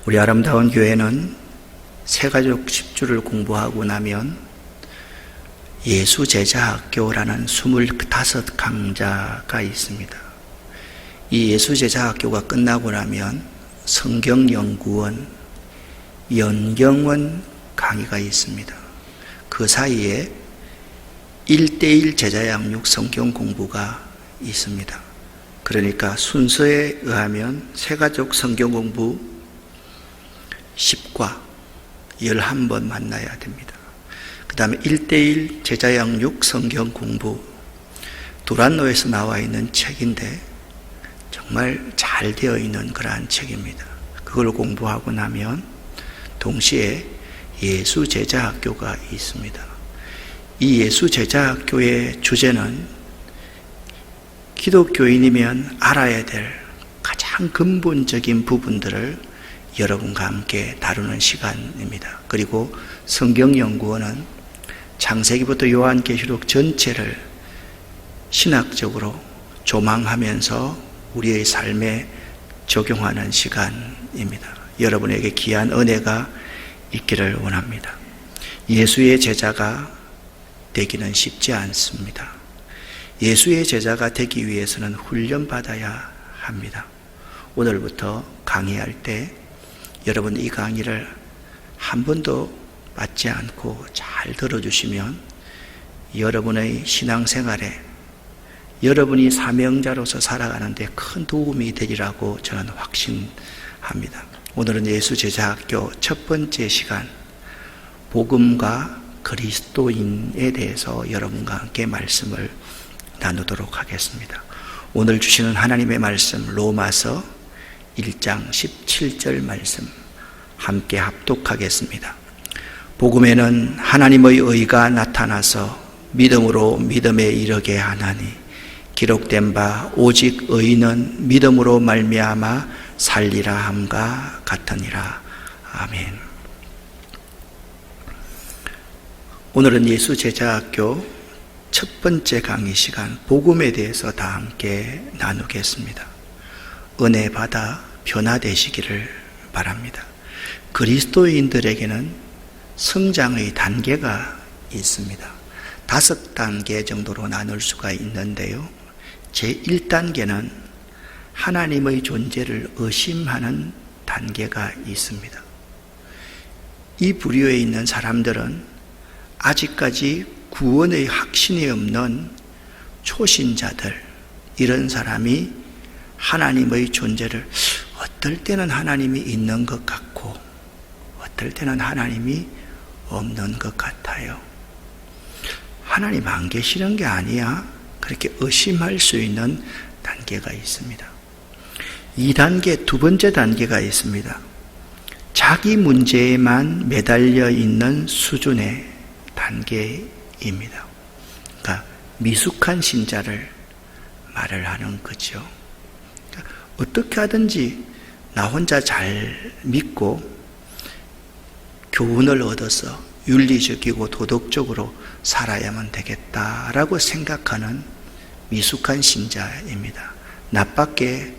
우리 아름다운 교회는 새가족 10주를 공부하고 나면 예수제자학교라는 25강좌가 있습니다. 이 예수제자학교가 끝나고 나면 성경연구원, 연경원 강의가 있습니다. 그 사이에 1:1 제자양육 성경 공부가 있습니다. 그러니까 순서에 의하면 새가족 성경 공부 10과 11번 만나야 됩니다. 그 다음에 1:1 제자양육 성경 공부, 두란노에서 나와 있는 책인데 정말 잘 되어 있는 그러한 책입니다. 그걸 공부하고 나면 동시에 예수제자학교가 있습니다. 이 예수제자학교의 주제는 기독교인이면 알아야 될 가장 근본적인 부분들을 여러분과 함께 다루는 시간입니다. 그리고 성경연구원은 창세기부터 요한계시록 전체를 신학적으로 조망하면서 우리의 삶에 적용하는 시간입니다. 여러분에게 귀한 은혜가 있기를 원합니다. 예수의 제자가 되기는 쉽지 않습니다. 예수의 제자가 되기 위해서는 훈련받아야 합니다. 오늘부터 강의할 때 여러분 이 강의를 한 번도 빠지 않고 잘 들어주시면 여러분의 신앙생활에 여러분이 사명자로서 살아가는데 큰 도움이 되리라고 저는 확신합니다. 오늘은 예수제자학교 첫 번째 시간, 복음과 그리스도인에 대해서 여러분과 함께 말씀을 나누도록 하겠습니다. 오늘 주시는 하나님의 말씀, 로마서 1장 17절 말씀 함께 합독하겠습니다. 복음에는 하나님의 의가 나타나서 믿음으로 믿음에 이르게 하나니 기록된 바 오직 의인은 믿음으로 말미암아 살리라 함과 같으니라. 아멘. 오늘은 예수제자학교 첫 번째 강의 시간, 복음에 대해서 다 함께 나누겠습니다. 은혜 받아 변화되시기를 바랍니다. 그리스도인들에게는 성장의 단계가 있습니다. 5단계 정도로 나눌 수가 있는데요. 제1단계는 하나님의 존재를 의심하는 단계가 있습니다. 이 부류에 있는 사람들은 아직까지 구원의 확신이 없는 초신자들, 이런 사람이 하나님의 존재를 어떨 때는 하나님이 있는 것 같고 어떨 때는 하나님이 없는 것 같아요. 하나님 안 계시는 게 아니야? 그렇게 의심할 수 있는 단계가 있습니다. 2단계, 두 번째 단계가 있습니다. 자기 문제에만 매달려 있는 수준의 단계입니다. 그러니까 미숙한 신자를 말을 하는 거죠. 그러니까 어떻게 하든지 나 혼자 잘 믿고 교훈을 얻어서 윤리적이고 도덕적으로 살아야만 되겠다라고 생각하는 미숙한 신자입니다. 나밖에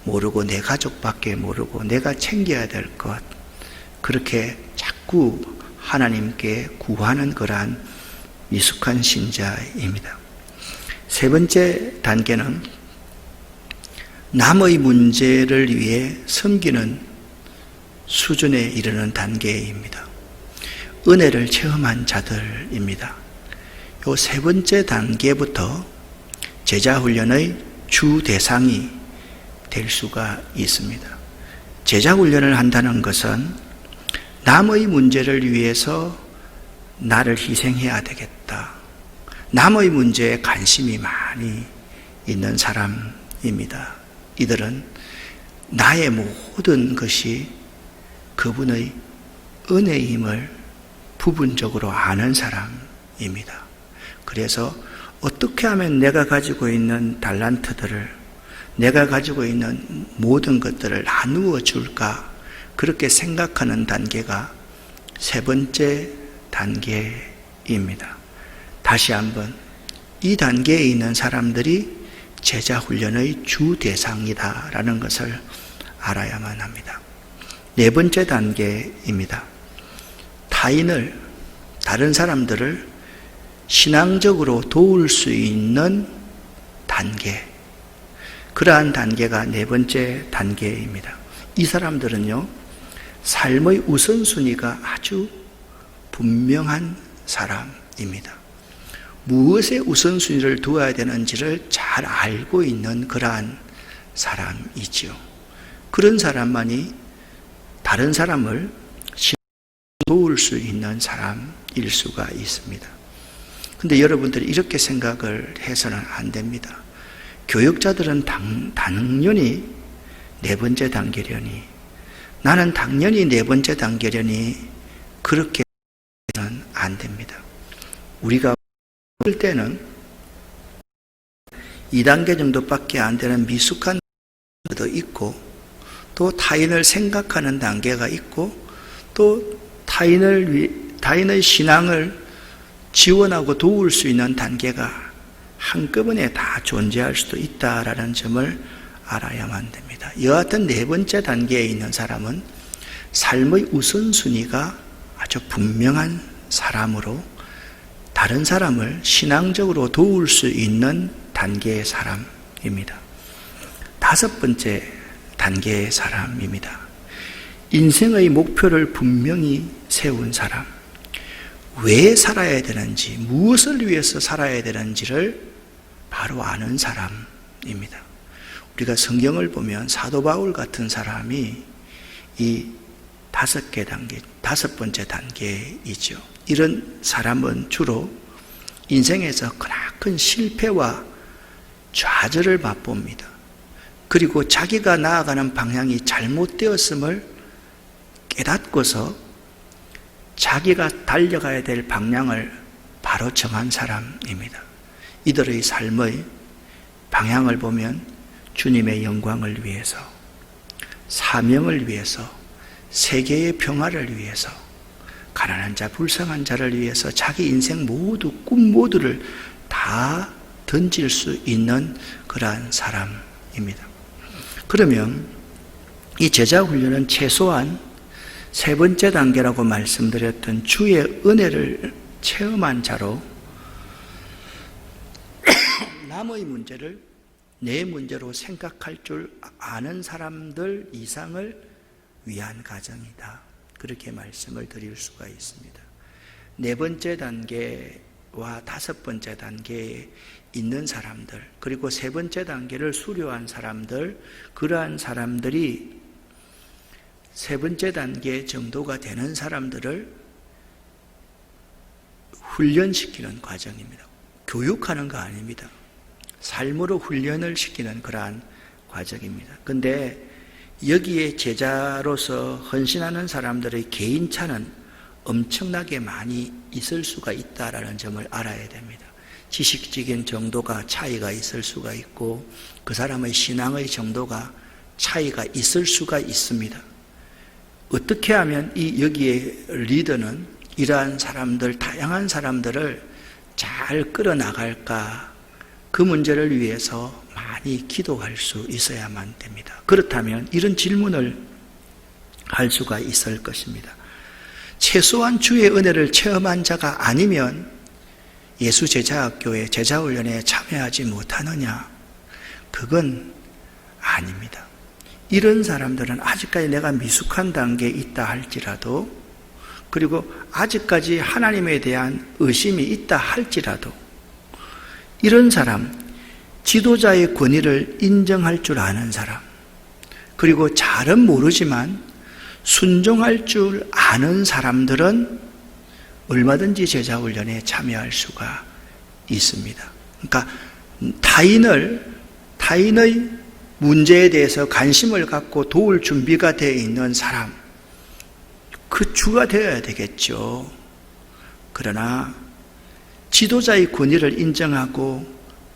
모르고 내 가족밖에 모르고 내가 챙겨야 될 것, 그렇게 자꾸 하나님께 구하는 그러한 미숙한 신자입니다. 세 번째 단계는 남의 문제를 위해 섬기는 수준에 이르는 단계입니다. 은혜를 체험한 자들입니다. 이 세 번째 단계부터 제자훈련의 주 대상이 될 수가 있습니다. 제자훈련을 한다는 것은 남의 문제를 위해서 나를 희생해야 되겠다. 남의 문제에 관심이 많이 있는 사람입니다. 이들은 나의 모든 것이 그분의 은혜임을 부분적으로 아는 사람입니다. 그래서 어떻게 하면 내가 가지고 있는 달란트들을, 내가 가지고 있는 모든 것들을 나누어 줄까, 그렇게 생각하는 단계가 세 번째 단계입니다. 다시 한번, 이 단계에 있는 사람들이 제자훈련의 주 대상이다라는 것을 알아야만 합니다. 네 번째 단계입니다. 다른 사람들을 신앙적으로 도울 수 있는 단계. 그러한 단계가 네 번째 단계입니다. 이 사람들은요, 삶의 우선순위가 아주 분명한 사람입니다. 무엇에 우선순위를 두어야 되는지를 잘 알고 있는 그러한 사람이지요. 그런 사람만이 다른 사람을 도울 수 있는 사람일 수가 있습니다. 근데 여러분들이 이렇게 생각을 해서는 안 됩니다. 교역자들은 당연히 네 번째 단계려니, 나는 당연히 네 번째 단계려니, 그렇게 해서는 안 됩니다. 우리가 볼 때는 2단계 정도밖에 안 되는 미숙한 단계도 있고, 또 타인을 생각하는 단계가 있고, 또 타인의 신앙을 지원하고 도울 수 있는 단계가 한꺼번에 다 존재할 수도 있다라는 점을 알아야만 됩니다. 여하튼 네 번째 단계에 있는 사람은 삶의 우선순위가 아주 분명한 사람으로 다른 사람을 신앙적으로 도울 수 있는 단계의 사람입니다. 다섯 번째 단계의 사람입니다. 인생의 목표를 분명히 세운 사람. 왜 살아야 되는지, 무엇을 위해서 살아야 되는지를 바로 아는 사람입니다. 우리가 성경을 보면 사도 바울 같은 사람이 이 다섯 번째 단계이죠. 이런 사람은 주로 인생에서 크나큰 실패와 좌절을 맛봅니다. 그리고 자기가 나아가는 방향이 잘못되었음을 깨닫고서 자기가 달려가야 될 방향을 바로 정한 사람입니다. 이들의 삶의 방향을 보면 주님의 영광을 위해서, 사명을 위해서, 세계의 평화를 위해서, 가난한 자, 불쌍한 자를 위해서 자기 인생 모두, 꿈 모두를 다 던질 수 있는 그러한 사람입니다. 그러면 이 제자훈련은 최소한 세 번째 단계라고 말씀드렸던 주의 은혜를 체험한 자로 남의 문제를 내 문제로 생각할 줄 아는 사람들 이상을 위한 가정이다. 그렇게 말씀을 드릴 수가 있습니다. 네 번째 단계와 다섯 번째 단계에 있는 사람들, 그리고 세 번째 단계를 수료한 사람들, 그러한 사람들이 세 번째 단계 정도가 되는 사람들을 훈련시키는 과정입니다. 교육하는 거 아닙니다. 삶으로 훈련을 시키는 그러한 과정입니다. 근데 여기에 제자로서 헌신하는 사람들의 개인차는 엄청나게 많이 있을 수가 있다라는 점을 알아야 됩니다. 지식적인 정도가 차이가 있을 수가 있고, 그 사람의 신앙의 정도가 차이가 있을 수가 있습니다. 어떻게 하면 여기에 리더는 이러한 사람들, 다양한 사람들을 잘 끌어나갈까, 그 문제를 위해서 많이 기도할 수 있어야만 됩니다. 그렇다면 이런 질문을 할 수가 있을 것입니다. 최소한 주의 은혜를 체험한 자가 아니면 예수제자학교의 제자훈련에 참여하지 못하느냐? 그건 아닙니다. 이런 사람들은 아직까지 내가 미숙한 단계에 있다 할지라도, 그리고 아직까지 하나님에 대한 의심이 있다 할지라도, 이런 사람, 지도자의 권위를 인정할 줄 아는 사람, 그리고 잘은 모르지만 순종할 줄 아는 사람들은 얼마든지 제자훈련에 참여할 수가 있습니다. 그러니까 타인의 문제에 대해서 관심을 갖고 도울 준비가 되어 있는 사람, 그 주가 되어야 되겠죠. 그러나 지도자의 권위를 인정하고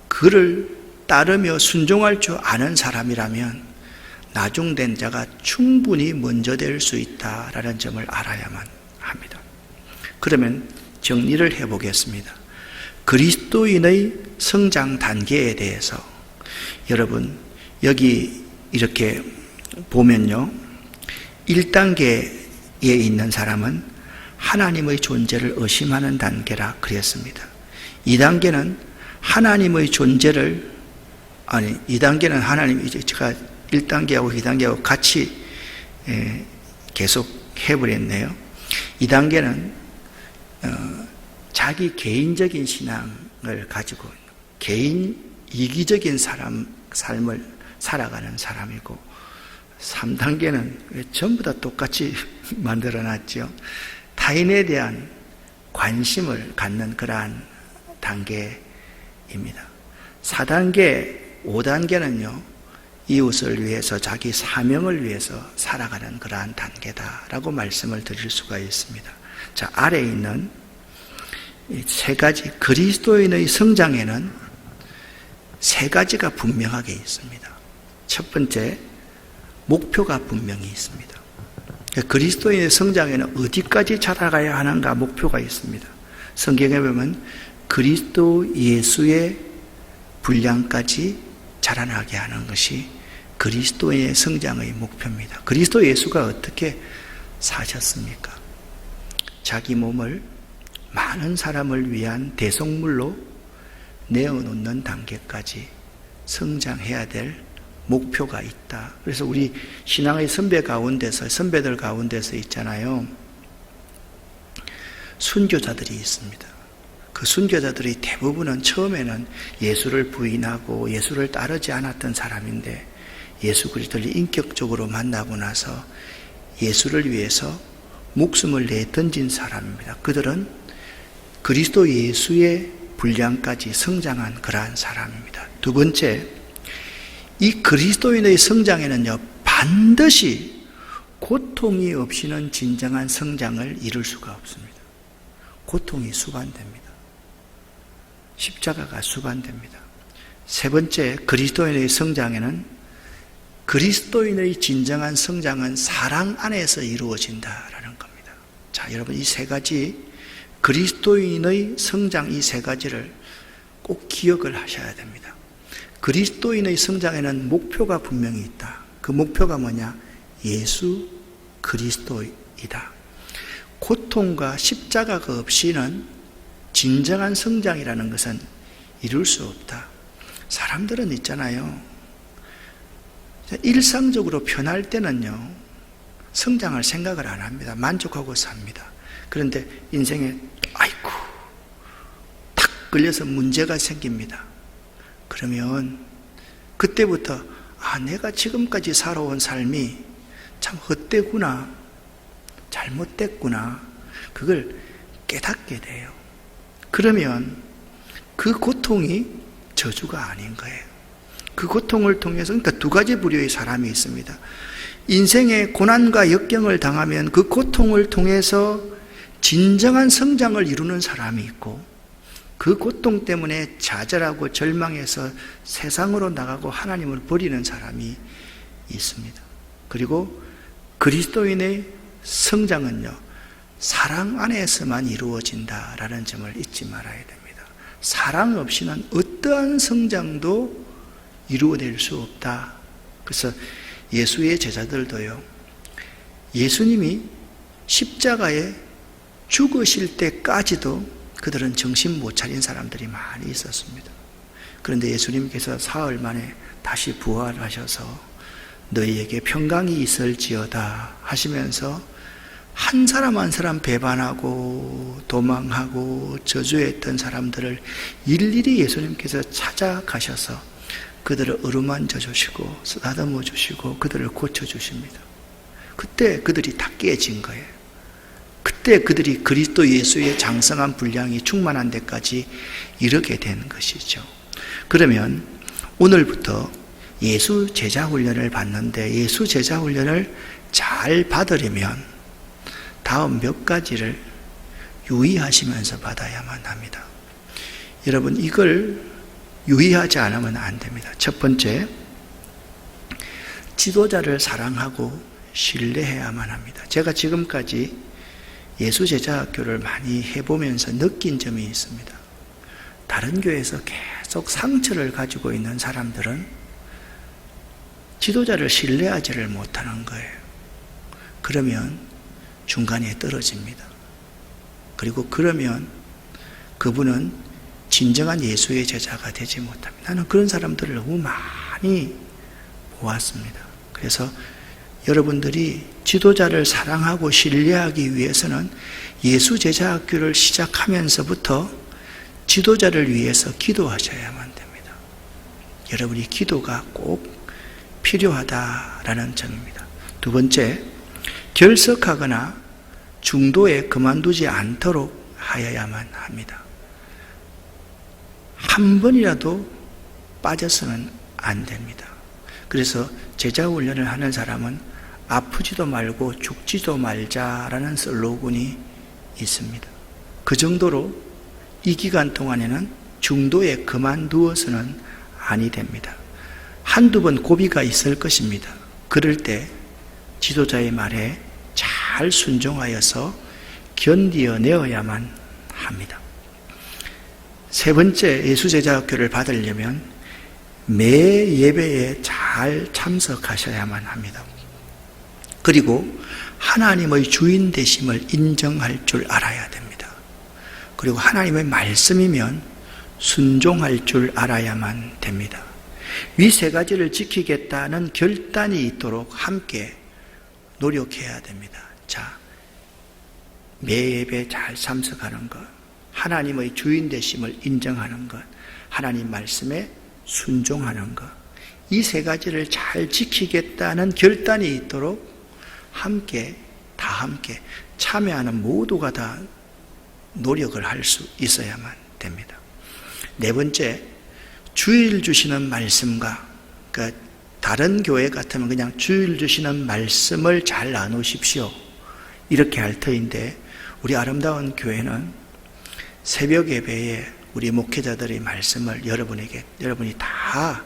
그를 따르며 순종할 줄 아는 사람이라면 나중된 자가 충분히 먼저 될 수 있다라는 점을 알아야만 합니다. 그러면 정리를 해보겠습니다. 그리스도인의 성장 단계에 대해서 여러분 여기 이렇게 보면요, 1단계에 있는 사람은 하나님의 존재를 의심하는 단계라 그랬습니다. 2단계는 하나님의 존재를 2단계는 하나님, 제가 1단계하고 2단계하고 같이 계속 해버렸네요. 2단계는 자기 개인적인 신앙을 가지고 개인 이기적인 삶을 살아가는 사람이고, 3단계는 전부 다 똑같이 만들어놨죠. 타인에 대한 관심을 갖는 그러한 단계입니다. 4단계, 5단계는요, 이웃을 위해서 자기 사명을 위해서 살아가는 그러한 단계다라고 말씀을 드릴 수가 있습니다. 자, 아래에 있는 이 3가지 그리스도인의 성장에는 3가지가 분명하게 있습니다. 첫 번째, 목표가 분명히 있습니다. 그리스도인의 성장에는 어디까지 자라가야 하는가 목표가 있습니다. 성경에 보면 그리스도 예수의 분량까지 자라나게 하는 것이 그리스도인의 성장의 목표입니다. 그리스도 예수가 어떻게 사셨습니까? 자기 몸을 많은 사람을 위한 대속물로 내어놓는 단계까지 성장해야 될 목표가 있다. 그래서 우리 신앙의 선배들 가운데서 있잖아요. 순교자들이 있습니다. 그 순교자들의 대부분은 처음에는 예수를 부인하고 예수를 따르지 않았던 사람인데 예수 그리스도를 인격적으로 만나고 나서 예수를 위해서 목숨을 내던진 사람입니다. 그들은 그리스도 예수의 분량까지 성장한 그러한 사람입니다. 두 번째, 이 그리스도인의 성장에는요, 반드시 고통이 없이는 진정한 성장을 이룰 수가 없습니다. 고통이 수반됩니다. 십자가가 수반됩니다. 세 번째, 그리스도인의 성장에는 그리스도인의 진정한 성장은 사랑 안에서 이루어진다라는 겁니다. 자, 여러분, 이 3가지 그리스도인의 성장, 이 3가지를 꼭 기억을 하셔야 됩니다. 그리스도인의 성장에는 목표가 분명히 있다. 그 목표가 뭐냐? 예수 그리스도이다. 고통과 십자가가 없이는 진정한 성장이라는 것은 이룰 수 없다. 사람들은 있잖아요. 일상적으로 편할 때는요, 성장할 생각을 안 합니다. 만족하고 삽니다. 그런데 인생에 아이고 탁 걸려서 문제가 생깁니다. 그러면 그때부터 내가 지금까지 살아온 삶이 참 헛되구나, 잘못됐구나, 그걸 깨닫게 돼요. 그러면 그 고통이 저주가 아닌 거예요. 그 고통을 통해서, 그러니까 2가지 부류의 사람이 있습니다. 인생의 고난과 역경을 당하면 그 고통을 통해서 진정한 성장을 이루는 사람이 있고, 그 고통 때문에 좌절하고 절망해서 세상으로 나가고 하나님을 버리는 사람이 있습니다. 그리고 그리스도인의 성장은요, 사랑 안에서만 이루어진다라는 점을 잊지 말아야 됩니다. 사랑 없이는 어떠한 성장도 이루어낼 수 없다. 그래서 예수의 제자들도요, 예수님이 십자가에 죽으실 때까지도 그들은 정신 못 차린 사람들이 많이 있었습니다. 그런데 예수님께서 사흘 만에 다시 부활하셔서 너희에게 평강이 있을지어다 하시면서 한 사람 한 사람 배반하고 도망하고 저주했던 사람들을 일일이 예수님께서 찾아가셔서 그들을 어루만져 주시고 쓰다듬어 주시고 그들을 고쳐주십니다. 그때 그들이 다 깨진 거예요. 그때 그들이 그리스도 예수의 장성한 분량이 충만한 데까지 이르게 된 것이죠. 그러면 오늘부터 예수 제자 훈련을 받는데, 예수 제자 훈련을 잘 받으려면 다음 몇 가지를 유의하시면서 받아야만 합니다. 여러분, 이걸 유의하지 않으면 안 됩니다. 첫 번째, 지도자를 사랑하고 신뢰해야만 합니다. 제가 지금까지 예수제자학교를 많이 해보면서 느낀 점이 있습니다. 다른 교회에서 계속 상처를 가지고 있는 사람들은 지도자를 신뢰하지를 못하는 거예요. 그러면 중간에 떨어집니다. 그리고 그러면 그분은 진정한 예수의 제자가 되지 못합니다. 나는 그런 사람들을 너무 많이 보았습니다. 그래서 여러분들이 지도자를 사랑하고 신뢰하기 위해서는 예수 제자학교를 시작하면서부터 지도자를 위해서 기도하셔야만 됩니다. 여러분이 기도가 꼭 필요하다라는 점입니다. 두 번째, 결석하거나 중도에 그만두지 않도록 하여야만 합니다. 한 번이라도 빠져서는 안 됩니다. 그래서 제자 훈련을 하는 사람은 아프지도 말고 죽지도 말자라는 슬로건이 있습니다. 그 정도로 이 기간 동안에는 중도에 그만두어서는 아니 됩니다. 한두 번 고비가 있을 것입니다. 그럴 때 지도자의 말에 잘 순종하여서 견디어내어야만 합니다. 세 번째, 예수제자학교를 받으려면 매 예배에 잘 참석하셔야만 합니다. 그리고 하나님의 주인 되심을 인정할 줄 알아야 됩니다. 그리고 하나님의 말씀이면 순종할 줄 알아야만 됩니다. 위 세 가지를 지키겠다는 결단이 있도록 함께 노력해야 됩니다. 자, 매 예배 잘 참석하는 것, 하나님의 주인 되심을 인정하는 것, 하나님 말씀에 순종하는 것, 이 세 가지를 잘 지키겠다는 결단이 있도록 함께 참여하는 모두가 다 노력을 할 수 있어야만 됩니다. 네 번째, 주일 주시는 말씀과, 그러니까 다른 교회 같으면 그냥 주일 주시는 말씀을 잘 나누십시오, 이렇게 할 터인데, 우리 아름다운 교회는 새벽 예배에 우리 목회자들의 말씀을 여러분이 다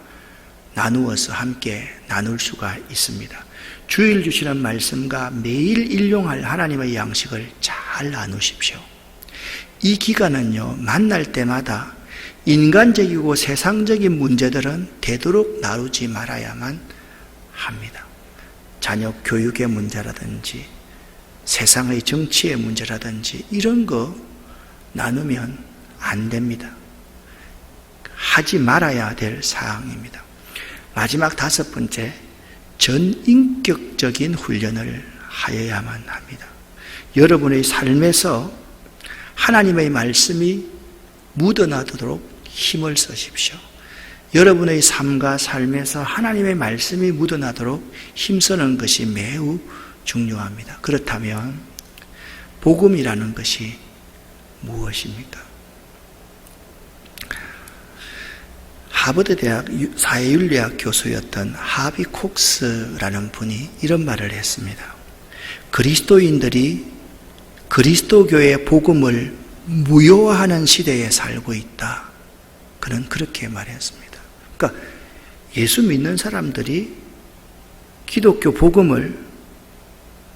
나누어서 함께 나눌 수가 있습니다. 주일 주시는 말씀과 매일 일용할 하나님의 양식을 잘 나누십시오. 이 기간은요, 만날 때마다 인간적이고 세상적인 문제들은 되도록 나누지 말아야만 합니다. 자녀 교육의 문제라든지 세상의 정치의 문제라든지 이런 거 나누면 안 됩니다. 하지 말아야 될 사항입니다. 마지막 다섯 번째, 전인격적인 훈련을 하여야만 합니다. 여러분의 삶에서 하나님의 말씀이 묻어나도록 힘을 쓰십시오. 여러분의 삶과 삶에서 하나님의 말씀이 묻어나도록 힘쓰는 것이 매우 중요합니다. 그렇다면 복음이라는 것이 무엇입니까? 하버드 대학 사회윤리학 교수였던 하비 콕스라는 분이 이런 말을 했습니다. 그리스도인들이 그리스도교의 복음을 무효화하는 시대에 살고 있다. 그는 그렇게 말했습니다. 그러니까 예수 믿는 사람들이 기독교 복음을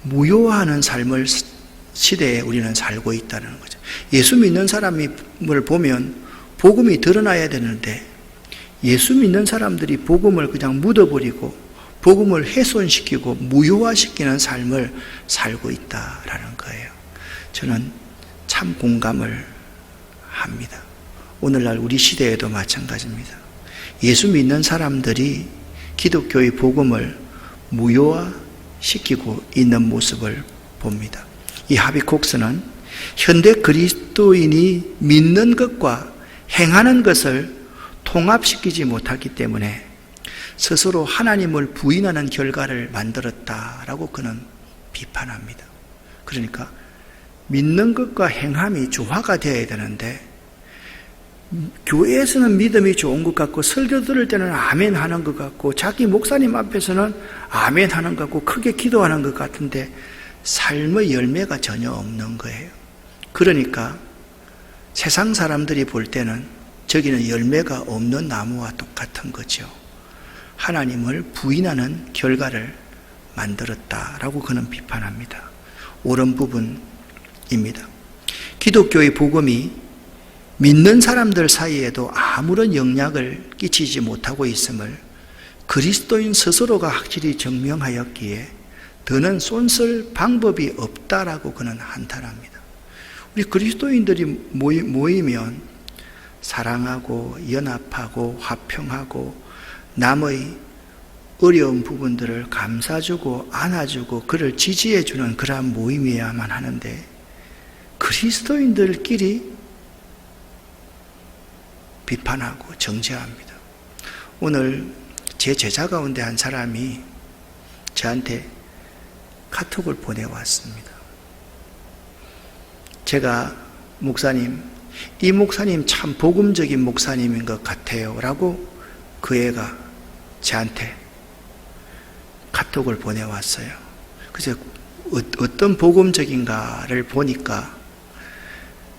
무효화하는 삶을 시대에 우리는 살고 있다는 거죠. 예수 믿는 사람을 보면 복음이 드러나야 되는데 예수 믿는 사람들이 복음을 그냥 묻어버리고 복음을 훼손시키고 무효화시키는 삶을 살고 있다라는 거예요. 저는 참 공감을 합니다. 오늘날 우리 시대에도 마찬가지입니다. 예수 믿는 사람들이 기독교의 복음을 무효화시키고 있는 모습을 봅니다. 이 하비 콕스는 현대 그리스도인이 믿는 것과 행하는 것을 통합시키지 못하기 때문에 스스로 하나님을 부인하는 결과를 만들었다라고 그는 비판합니다. 그러니까 믿는 것과 행함이 조화가 되어야 되는데 교회에서는 믿음이 좋은 것 같고 설교 들을 때는 아멘 하는 것 같고 자기 목사님 앞에서는 아멘 하는 것 같고 크게 기도하는 것 같은데 삶의 열매가 전혀 없는 거예요. 그러니까 세상 사람들이 볼 때는 저기는 열매가 없는 나무와 똑같은 거죠. 하나님을 부인하는 결과를 만들었다라고 그는 비판합니다. 옳은 부분입니다. 기독교의 복음이 믿는 사람들 사이에도 아무런 영향을 끼치지 못하고 있음을 그리스도인 스스로가 확실히 증명하였기에 더는 손쓸 방법이 없다라고 그는 한탄합니다. 우리 그리스도인들이 모이면 사랑하고 연합하고 화평하고 남의 어려운 부분들을 감싸주고 안아주고 그를 지지해주는 그러한 모임이어야만 하는데, 그리스도인들끼리 비판하고 정죄합니다. 오늘 제 제자 가운데 한 사람이 저한테 카톡을 보내왔습니다. 제가 목사님, 이 목사님 참 복음적인 목사님인 것 같아요 라고 그 애가 저한테 카톡을 보내왔어요. 그래서 어떤 복음적인가를 보니까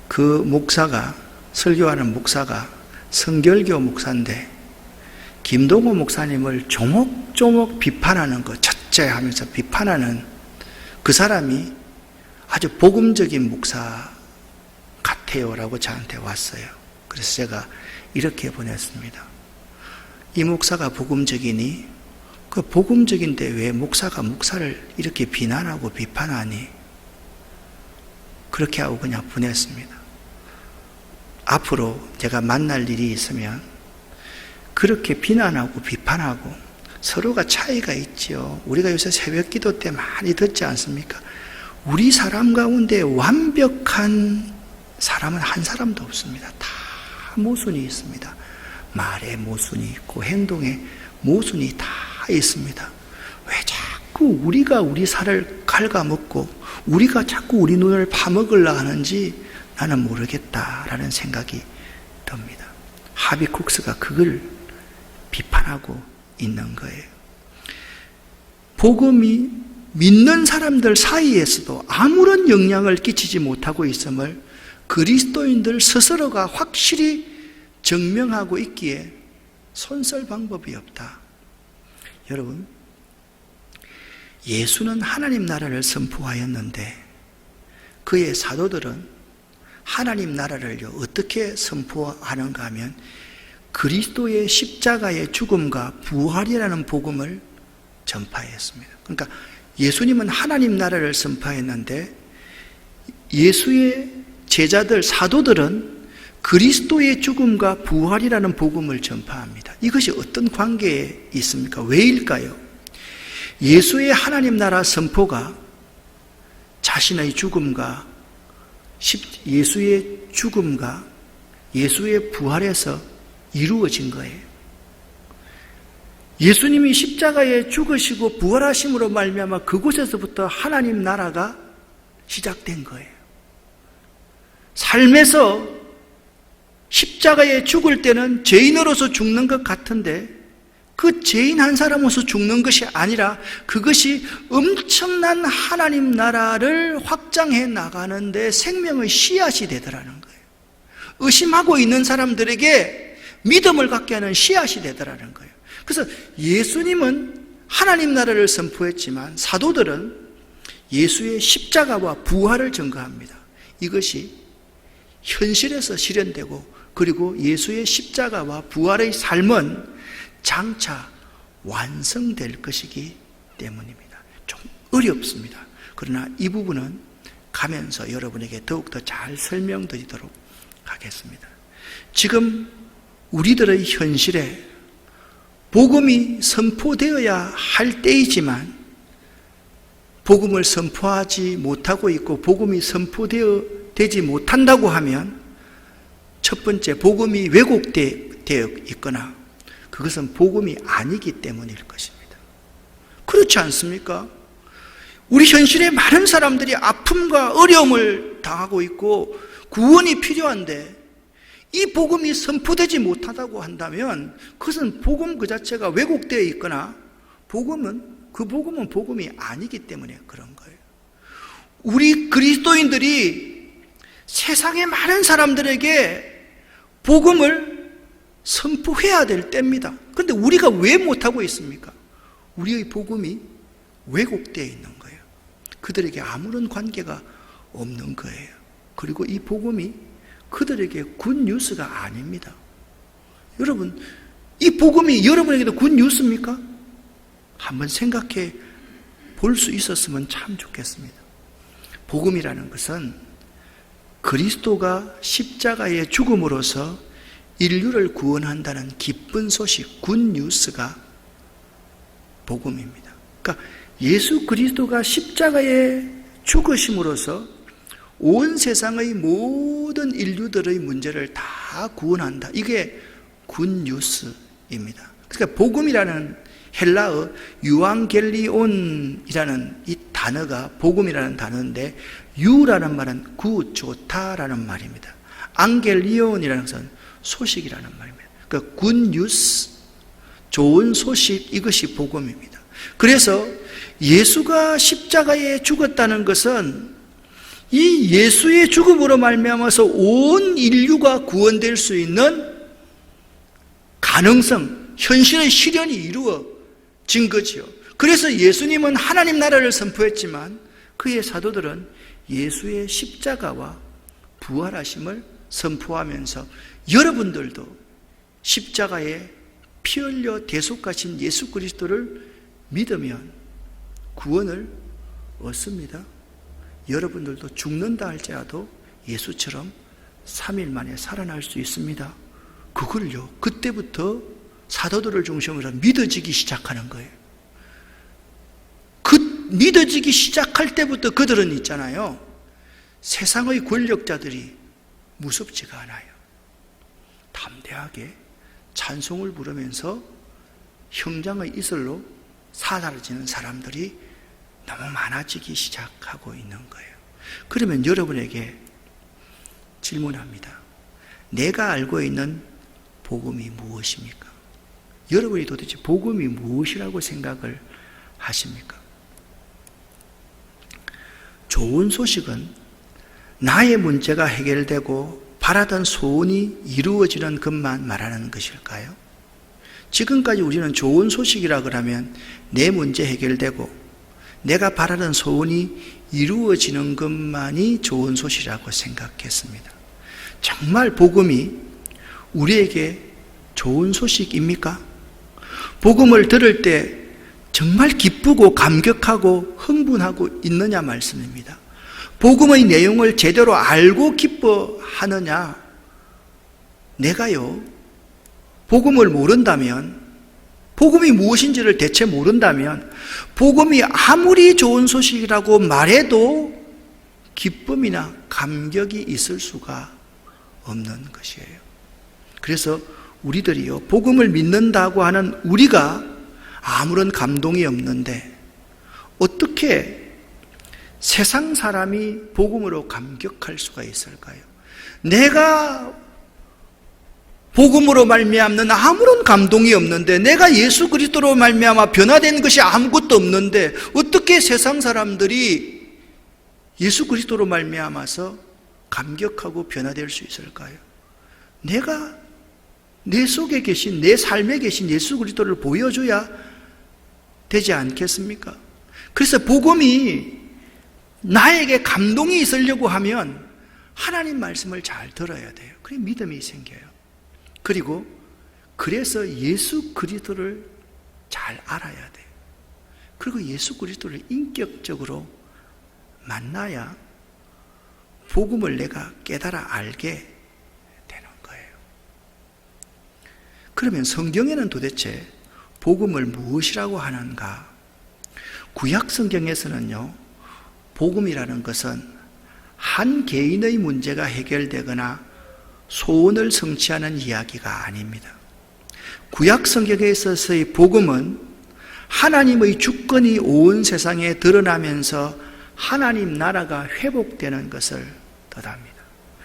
그 목사가, 설교하는 목사가 성결교 목사인데 김동호 목사님을 조목조목 비판하는 거, 첫째 하면서 비판하는 그 사람이 아주 복음적인 목사 같아요 라고 저한테 왔어요. 그래서 제가 이렇게 보냈습니다. 이 목사가 복음적이니? 그 복음적인데 왜 목사가 목사를 이렇게 비난하고 비판하니? 그렇게 하고 그냥 보냈습니다. 앞으로 제가 만날 일이 있으면 그렇게 비난하고 비판하고 서로가 차이가 있죠. 우리가 요새 새벽 기도 때 많이 듣지 않습니까? 우리 사람 가운데 완벽한 사람은 한 사람도 없습니다. 다 모순이 있습니다. 말에 모순이 있고 행동에 모순이 다 있습니다. 왜 자꾸 우리가 우리 살을 갉아먹고 우리가 자꾸 우리 눈을 파먹으려 하는지 나는 모르겠다라는 생각이 듭니다. 하비쿡스가 그걸 비판하고 있는 거예요. 복음이 믿는 사람들 사이에서도 아무런 영향을 끼치지 못하고 있음을 그리스도인들 스스로가 확실히 증명하고 있기에 손쓸 방법이 없다. 여러분, 예수는 하나님 나라를 선포하였는데 그의 사도들은 하나님 나라를 어떻게 선포하는가 하면 그리스도의 십자가의 죽음과 부활이라는 복음을 전파했습니다. 그러니까 예수님은 하나님 나라를 선포했는데 예수의 제자들, 사도들은 그리스도의 죽음과 부활이라는 복음을 전파합니다. 이것이 어떤 관계에 있습니까? 왜일까요? 예수의 하나님 나라 선포가 자신의 죽음과 예수의 죽음과 예수의 부활에서 이루어진 거예요. 예수님이 십자가에 죽으시고 부활하심으로 말미암아 그곳에서부터 하나님 나라가 시작된 거예요. 삶에서 십자가에 죽을 때는 죄인으로서 죽는 것 같은데 그 죄인 한 사람으로서 죽는 것이 아니라 그것이 엄청난 하나님 나라를 확장해 나가는데 생명의 씨앗이 되더라는 거예요. 의심하고 있는 사람들에게 믿음을 갖게 하는 씨앗이 되더라는 거예요. 그래서 예수님은 하나님 나라를 선포했지만 사도들은 예수의 십자가와 부활을 증거합니다. 이것이 현실에서 실현되고 그리고 예수의 십자가와 부활의 삶은 장차 완성될 것이기 때문입니다. 좀 어렵습니다. 그러나 이 부분은 가면서 여러분에게 더욱더 잘 설명드리도록 하겠습니다. 지금 우리들의 현실에 복음이 선포되어야 할 때이지만 복음을 선포하지 못하고 있고 복음이 선포되지 못한다고 하면 첫 번째, 복음이 왜곡되어 있거나 그것은 복음이 아니기 때문일 것입니다. 그렇지 않습니까? 우리 현실에 많은 사람들이 아픔과 어려움을 당하고 있고 구원이 필요한데 이 복음이 선포되지 못하다고 한다면 그것은 복음 그 자체가 왜곡되어 있거나 그 복음은 복음이 아니기 때문에 그런 거예요. 우리 그리스도인들이 세상의 많은 사람들에게 복음을 선포해야 될 때입니다. 그런데 우리가 왜 못하고 있습니까? 우리의 복음이 왜곡되어 있는 거예요. 그들에게 아무런 관계가 없는 거예요. 그리고 이 복음이 그들에게 굿뉴스가 아닙니다. 여러분, 이 복음이 여러분에게도 굿뉴스입니까? 한번 생각해 볼 수 있었으면 참 좋겠습니다. 복음이라는 것은 그리스도가 십자가의 죽음으로써 인류를 구원한다는 기쁜 소식, 굿뉴스가 복음입니다. 그러니까 예수 그리스도가 십자가에 죽으심으로써 온 세상의 모든 인류들의 문제를 다 구원한다. 이게 굿뉴스입니다. 그러니까 복음이라는 헬라어 유앙겔리온이라는 이 단어가 복음이라는 단어인데, 유라는 말은 굿, 좋다라는 말입니다. 앙겔리온이라는 것은 소식이라는 말입니다. 그러니까 굿뉴스, 좋은 소식, 이것이 복음입니다. 그래서 예수가 십자가에 죽었다는 것은 이 예수의 죽음으로 말미암아서 온 인류가 구원될 수 있는 가능성, 현실의 실현이 이루어진 거지요. 그래서 예수님은 하나님 나라를 선포했지만 그의 사도들은 예수의 십자가와 부활하심을 선포하면서 여러분들도 십자가에 피 흘려 대속하신 예수 그리스도를 믿으면 구원을 얻습니다. 여러분들도 죽는다 할지라도 예수처럼 3일 만에 살아날 수 있습니다. 그걸요, 그때부터 사도들을 중심으로 믿어지기 시작하는 거예요. 그 믿어지기 시작할 때부터 그들은 있잖아요, 세상의 권력자들이 무섭지가 않아요. 담대하게 찬송을 부르면서 형장의 이슬로 사라지는 사람들이 너무 많아지기 시작하고 있는 거예요. 그러면 여러분에게 질문합니다. 내가 알고 있는 복음이 무엇입니까? 여러분이 도대체 복음이 무엇이라고 생각을 하십니까? 좋은 소식은 나의 문제가 해결되고 바라던 소원이 이루어지는 것만 말하는 것일까요? 지금까지 우리는 좋은 소식이라 그러면 내 문제 해결되고 내가 바라던 소원이 이루어지는 것만이 좋은 소식이라고 생각했습니다. 정말 복음이 우리에게 좋은 소식입니까? 복음을 들을 때 정말 기쁘고 감격하고 흥분하고 있느냐 말씀입니다. 복음의 내용을 제대로 알고 기뻐하느냐? 내가요, 복음을 모른다면, 복음이 무엇인지를 대체 모른다면 복음이 아무리 좋은 소식이라고 말해도 기쁨이나 감격이 있을 수가 없는 것이에요. 그래서 우리들이요, 복음을 믿는다고 하는 우리가 아무런 감동이 없는데 어떻게 세상 사람이 복음으로 감격할 수가 있을까요? 내가 복음으로 말미암는 아무런 감동이 없는데, 내가 예수 그리스도로 말미암아 변화된 것이 아무것도 없는데 어떻게 세상 사람들이 예수 그리스도로 말미암아서 감격하고 변화될 수 있을까요? 내가 내 속에 계신, 내 삶에 계신 예수 그리스도를 보여줘야 되지 않겠습니까? 그래서 복음이 나에게 감동이 있으려고 하면 하나님 말씀을 잘 들어야 돼요. 그래 믿음이 생겨요. 그리고 그래서 예수 그리스도를 잘 알아야 돼요. 그리고 예수 그리스도를 인격적으로 만나야 복음을 내가 깨달아 알게 되는 거예요. 그러면 성경에는 도대체 복음을 무엇이라고 하는가? 구약 성경에서는요, 복음이라는 것은 한 개인의 문제가 해결되거나 소원을 성취하는 이야기가 아닙니다. 구약 성경에 있어서의 복음은 하나님의 주권이 온 세상에 드러나면서 하나님 나라가 회복되는 것을 뜻합니다.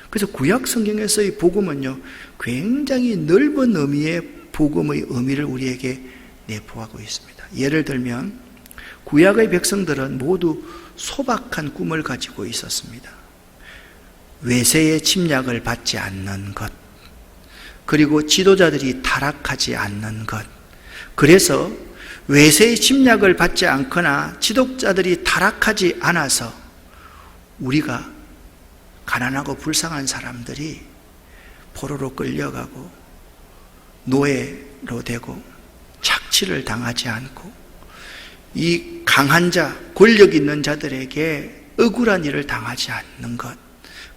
그래서 구약 성경에서의 복음은요, 굉장히 넓은 의미의 복음의 의미를 우리에게 내포하고 있습니다. 예를 들면 구약의 백성들은 모두 소박한 꿈을 가지고 있었습니다. 외세의 침략을 받지 않는 것, 그리고 지도자들이 타락하지 않는 것. 그래서 외세의 침략을 받지 않거나 지도자들이 타락하지 않아서 우리가 가난하고 불쌍한 사람들이 포로로 끌려가고 노예로 되고 착취를 당하지 않고 이 강한 자, 권력 있는 자들에게 억울한 일을 당하지 않는 것,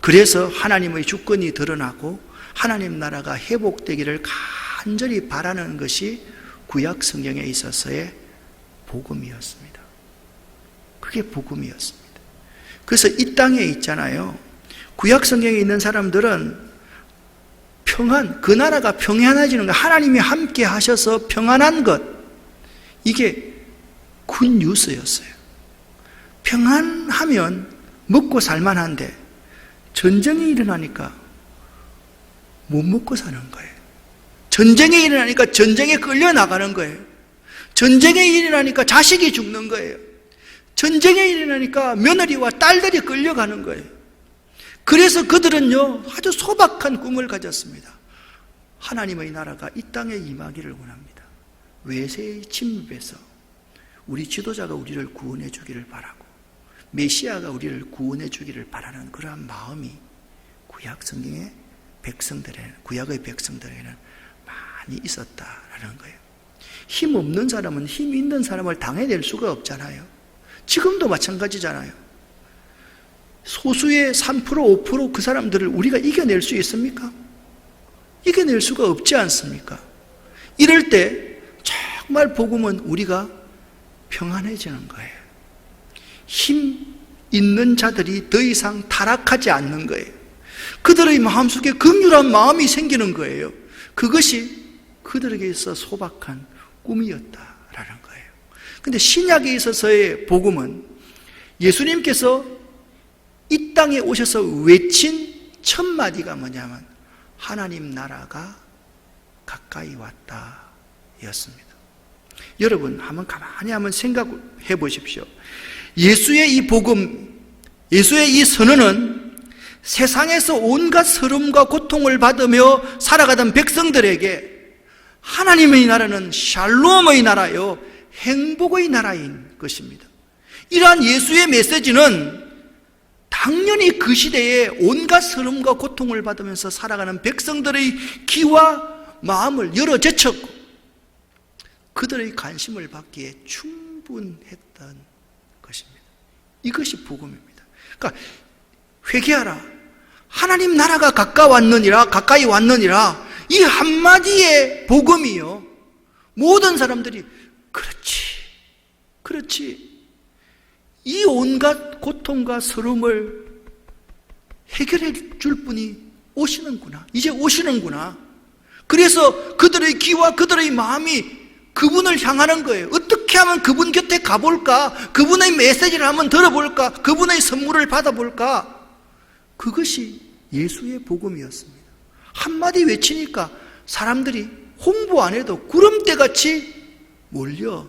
그래서 하나님의 주권이 드러나고 하나님 나라가 회복되기를 간절히 바라는 것이 구약 성경에 있어서의 복음이었습니다. 그게 복음이었습니다. 그래서 이 땅에 있잖아요, 구약 성경에 있는 사람들은 평안, 그 나라가 평안해지는 것, 하나님이 함께 하셔서 평안한 것, 이게 굿뉴스였어요. 평안하면 먹고 살만한데 전쟁이 일어나니까 못 먹고 사는 거예요. 전쟁이 일어나니까 전쟁에 끌려나가는 거예요. 전쟁이 일어나니까 자식이 죽는 거예요. 전쟁이 일어나니까 며느리와 딸들이 끌려가는 거예요. 그래서 그들은요, 아주 소박한 꿈을 가졌습니다. 하나님의 나라가 이 땅에 임하기를 원합니다. 외세의 침입에서 우리 지도자가 우리를 구원해 주기를 바라고 메시아가 우리를 구원해 주기를 바라는 그러한 마음이 구약 성경의 구약의 백성들에게는 많이 있었다라는 거예요. 힘 없는 사람은 힘 있는 사람을 당해낼 수가 없잖아요. 지금도 마찬가지잖아요. 소수의 3%, 5% 그 사람들을 우리가 이겨낼 수 있습니까? 이겨낼 수가 없지 않습니까? 이럴 때 정말 복음은 우리가 평안해지는 거예요. 힘 있는 자들이 더 이상 타락하지 않는 거예요. 그들의 마음속에 긍휼한 마음이 생기는 거예요. 그것이 그들에게 있어 소박한 꿈이었다라는 거예요. 근데 신약에 있어서의 복음은 예수님께서 이 땅에 오셔서 외친 첫 마디가 뭐냐면 하나님 나라가 가까이 왔다 였습니다. 여러분 한번 가만히 한번 생각해 보십시오. 예수의 이 복음, 예수의 이 선언은 세상에서 온갖 서름과 고통을 받으며 살아가던 백성들에게 하나님의 나라는 샬롬의 나라요, 행복의 나라인 것입니다. 이러한 예수의 메시지는 당연히 그 시대에 온갖 서름과 고통을 받으면서 살아가는 백성들의 귀와 마음을 열어 제쳤고 그들의 관심을 받기에 충분했던 것입니다. 이것이 복음입니다. 그러니까 회개하라, 하나님 나라가 가까이 왔느니라, 이 한마디의 복음이요, 모든 사람들이 그렇지, 이 온갖 고통과 서름을 해결해 줄 분이 오시는구나, 이제 오시는구나. 그래서 그들의 귀와 그들의 마음이 그분을 향하는 거예요. 어떻게 하면 그분 곁에 가볼까? 그분의 메시지를 한번 들어볼까? 그분의 선물을 받아볼까? 그것이 예수의 복음이었습니다. 한마디 외치니까 사람들이 홍보 안 해도 구름대같이 몰려들었던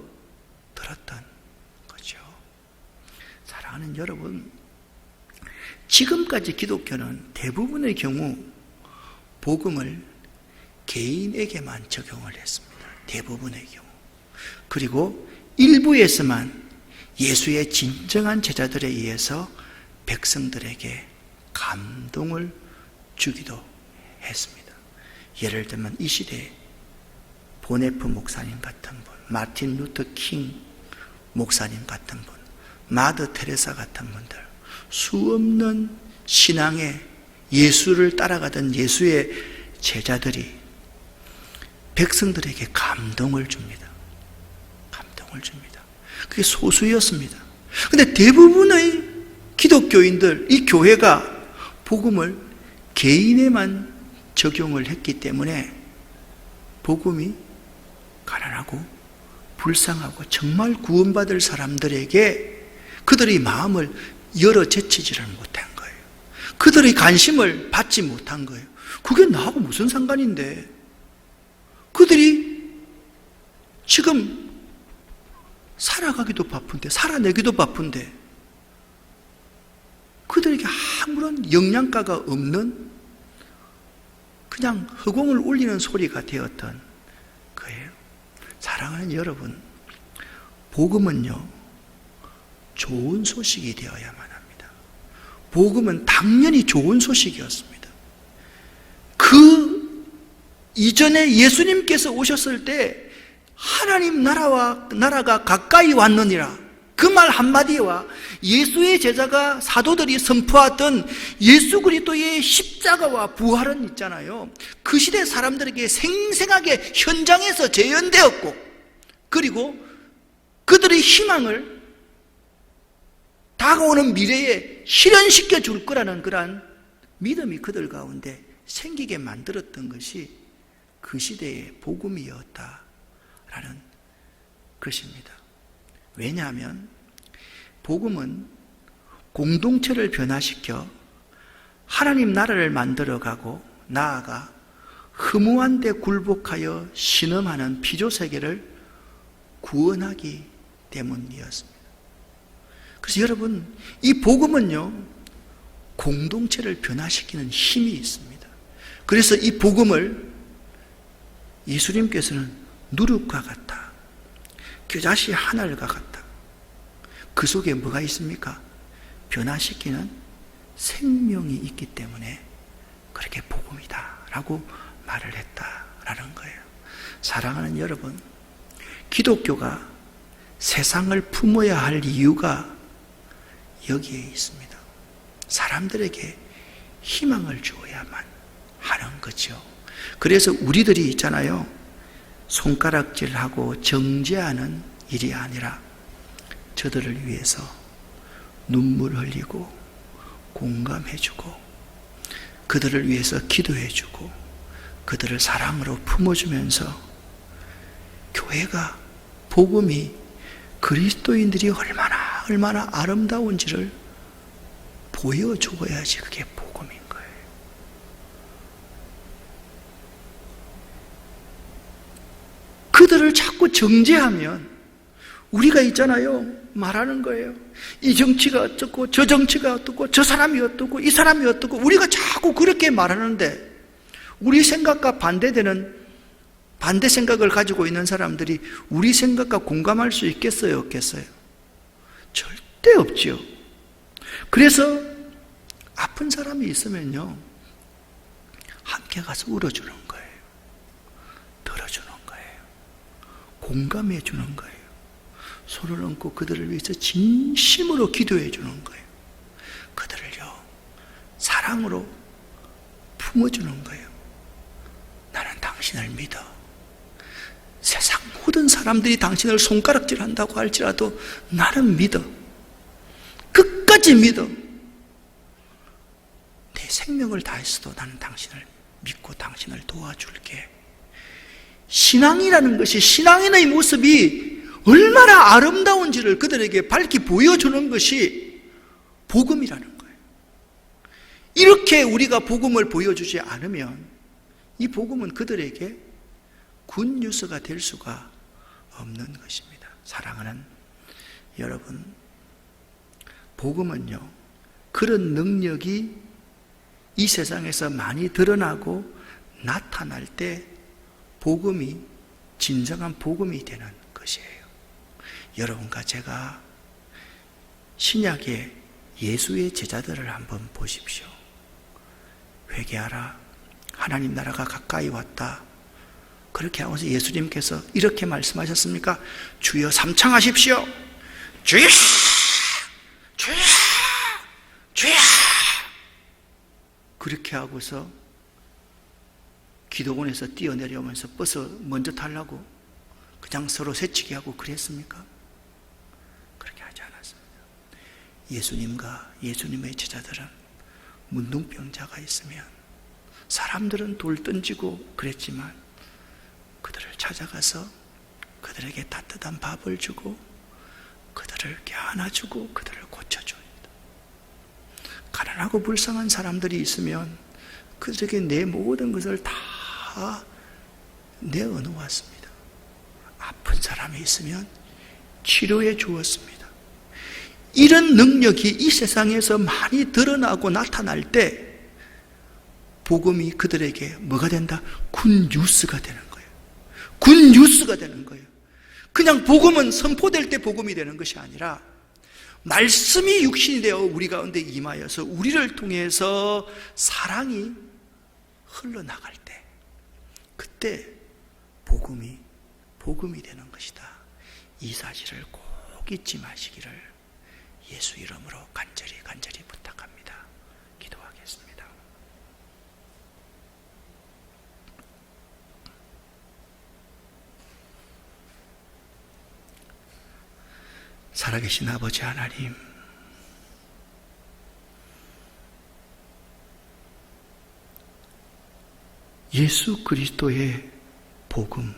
거죠. 사랑하는 여러분, 지금까지 기독교는 대부분의 경우 복음을 개인에게만 적용을 했습니다. 대부분의 경우. 그리고 일부에서만 예수의 진정한 제자들에 의해서 백성들에게 감동을 주기도 했습니다. 예를 들면 이 시대에 보네프 목사님 같은 분, 마틴 루터 킹 목사님 같은 분, 마더 테레사 같은 분들, 수없는 신앙의 예수를 따라가던 예수의 제자들이 백성들에게 감동을 줍니다. 감동을 줍니다. 그게 소수였습니다. 그런데 대부분의 기독교인들, 이 교회가 복음을 개인에만 적용을 했기 때문에 복음이 가난하고 불쌍하고 정말 구원받을 사람들에게 그들의 마음을 열어 제치지를 못한 거예요. 그들의 관심을 받지 못한 거예요. 그게 나하고 무슨 상관인데? 그들이 지금 살아가기도 바쁜데, 살아내기도 바쁜데 그들에게 아무런 영양가가 없는 그냥 허공을 울리는 소리가 되었던 거예요. 사랑하는 여러분, 복음은요, 좋은 소식이 되어야만 합니다. 복음은 당연히 좋은 소식이었습니다. 그 이전에 예수님께서 오셨을 때 하나님 나라가 가까이 왔느니라, 그 말 한마디와 예수의 제자가 사도들이 선포하던 예수 그리스도의 십자가와 부활은 있잖아요. 그 시대 사람들에게 생생하게 현장에서 재현되었고, 그리고 그들의 희망을 다가오는 미래에 실현시켜 줄 거라는 그러한 믿음이 그들 가운데 생기게 만들었던 것이 그 시대의 복음이었다라는 것입니다. 왜냐하면 복음은 공동체를 변화시켜 하나님 나라를 만들어가고 나아가 허무한 데 굴복하여 신음하는 피조세계를 구원하기 때문이었습니다. 그래서 여러분, 이 복음은요, 공동체를 변화시키는 힘이 있습니다. 그래서 이 복음을 예수님께서는 누룩과 같다, 겨자씨 하늘과 같다, 그 속에 뭐가 있습니까? 변화시키는 생명이 있기 때문에 그렇게 복음이다 라고 말을 했다라는 거예요. 사랑하는 여러분, 기독교가 세상을 품어야 할 이유가 여기에 있습니다. 사람들에게 희망을 주어야만 하는 거죠. 그래서 우리들이 있잖아요, 손가락질하고 정죄하는 일이 아니라 저들을 위해서 눈물 흘리고 공감해주고 그들을 위해서 기도해주고 그들을 사랑으로 품어주면서 교회가, 복음이 그리스도인들이 얼마나 아름다운지를 보여줘야지 그게 복음인 거예요. 그들을 자꾸 정죄하면 우리가 있잖아요, 말하는 거예요. 이 정치가 어떻고 저 정치가 어떻고 저 사람이 어떻고 이 사람이 어떻고, 우리가 자꾸 그렇게 말하는데 우리 생각과 반대되는 반대 생각을 가지고 있는 사람들이 우리 생각과 공감할 수 있겠어요, 없겠어요? 절대 없지요. 그래서 아픈 사람이 있으면요, 함께 가서 울어주는 거예요. 들어주는 거예요. 공감해 주는 거예요. 손을 얹고 그들을 위해서 진심으로 기도해 주는 거예요. 그들을요, 사랑으로 품어주는 거예요. 나는 당신을 믿어. 세상 모든 사람들이 당신을 손가락질한다고 할지라도 나는 믿어. 끝까지 믿어. 내 생명을 다해서도 나는 당신을 믿고 당신을 도와줄게. 신앙이라는 것이, 신앙인의 모습이 얼마나 아름다운지를 그들에게 밝히 보여주는 것이 복음이라는 거예요. 이렇게 우리가 복음을 보여주지 않으면 이 복음은 그들에게 굿뉴스가 될 수가 없는 것입니다. 사랑하는 여러분, 복음은요, 그런 능력이 이 세상에서 많이 드러나고 나타날 때 복음이 진정한 복음이 되는 것이에요. 여러분과 제가 신약의 예수의 제자들을 한번 보십시오. 회개하라, 하나님 나라가 가까이 왔다. 그렇게 하면서 예수님께서 이렇게 말씀하셨습니까? 주여 삼창하십시오. 주여, 주여, 주여. 그렇게 하고서 기도원에서 뛰어내려오면서 버스 먼저 타려고 그냥 서로 새치기 하고 그랬습니까? 그렇게 하지 않았습니다. 예수님과 예수님의 제자들은 문둥병자가 있으면 사람들은 돌 던지고 그랬지만 그들을 찾아가서 그들에게 따뜻한 밥을 주고 그들을 이렇게 안아주고 그들을 고쳐줍니다. 가난하고 불쌍한 사람들이 있으면 그들에게 내 모든 것을 다 내어놓았습니다. 아픈 사람이 있으면 치료해 주었습니다. 이런 능력이 이 세상에서 많이 드러나고 나타날 때 복음이 그들에게 뭐가 된다? 굿뉴스가 되는 거예요. 굿뉴스가 되는 거예요. 그냥 복음은 선포될 때 복음이 되는 것이 아니라 말씀이 육신이 되어 우리 가운데 임하여서 우리를 통해서 사랑이 흘러나갈 때, 그때 복음이 되는 것이다. 이 사실을 꼭 잊지 마시기를 예수 이름으로 간절히 부탁합니다. 기도하겠습니다. 살아계신 아버지 하나님, 예수 그리스도의 복음,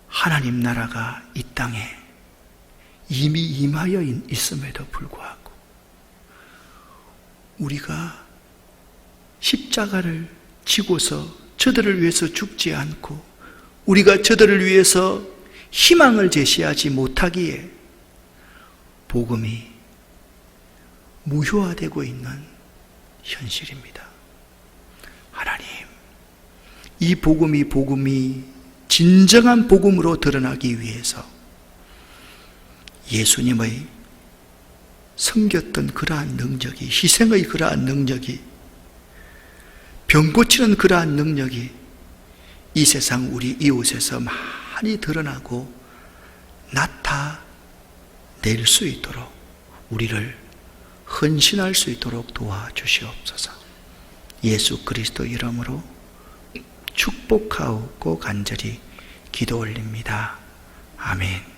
하나님 나라가 이 땅에 이미 임하여 있음에도 불구하고 우리가 십자가를 지고서 저들을 위해서 죽지 않고 우리가 저들을 위해서 희망을 제시하지 못하기에 복음이 무효화되고 있는 현실입니다. 하나님, 이 복음이 진정한 복음으로 드러나기 위해서 예수님의 섬겼던 그러한 능력이, 희생의 그러한 능력이, 병 고치는 그러한 능력이 이 세상 우리 이웃에서 많이 드러나고 나타낼 수 있도록 우리를 헌신할 수 있도록 도와주시옵소서. 예수 그리스도 이름으로 축복하고 간절히 기도 올립니다. 아멘.